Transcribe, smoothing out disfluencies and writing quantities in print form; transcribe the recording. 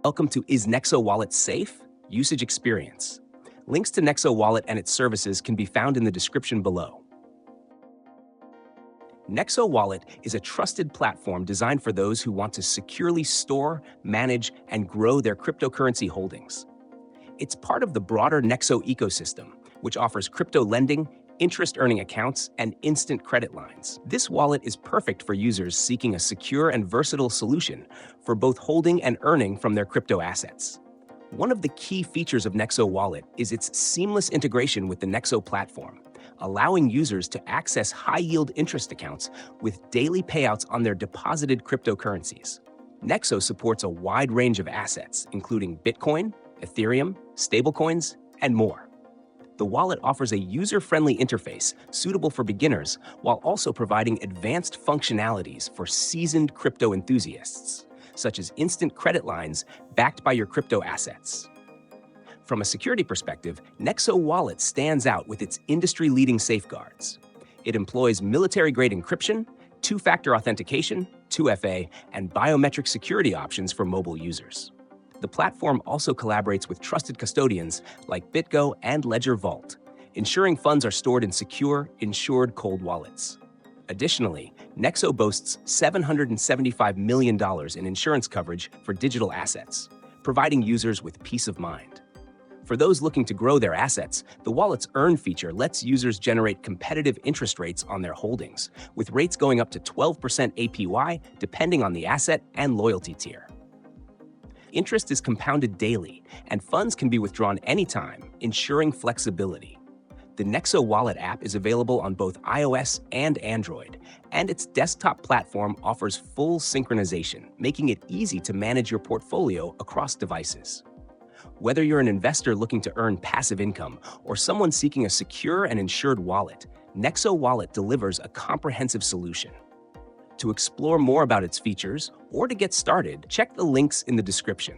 Welcome to Is Nexo Wallet Safe? Usage Experience. Links to Nexo Wallet and its services can be found in the description below. Nexo Wallet is a trusted platform designed for those who want to securely store, manage, and grow their cryptocurrency holdings. It's part of the broader Nexo ecosystem, which offers crypto lending, interest-earning accounts, and instant credit lines. This wallet is perfect for users seeking a secure and versatile solution for both holding and earning from their crypto assets. One of the key features of Nexo Wallet is its seamless integration with the Nexo platform, allowing users to access high-yield interest accounts with daily payouts on their deposited cryptocurrencies. Nexo supports a wide range of assets, including Bitcoin, Ethereum, stablecoins, and more. The wallet offers a user-friendly interface suitable for beginners while also providing advanced functionalities for seasoned crypto enthusiasts, such as instant credit lines backed by your crypto assets. From a security perspective, Nexo Wallet stands out with its industry-leading safeguards. It employs military-grade encryption, two-factor authentication, 2FA, and biometric security options for mobile users. The platform also collaborates with trusted custodians like BitGo and Ledger Vault, ensuring funds are stored in secure, insured cold wallets. Additionally, Nexo boasts $775 million in insurance coverage for digital assets, providing users with peace of mind. For those looking to grow their assets, the wallet's Earn feature lets users generate competitive interest rates on their holdings, with rates going up to 12% APY depending on the asset and loyalty tier. Interest is compounded daily, and funds can be withdrawn anytime, ensuring flexibility. The Nexo Wallet app is available on both iOS and Android, and its desktop platform offers full synchronization, making it easy to manage your portfolio across devices. Whether you're an investor looking to earn passive income or someone seeking a secure and insured wallet, Nexo Wallet delivers a comprehensive solution. To explore more about its features or to get started, check the links in the description.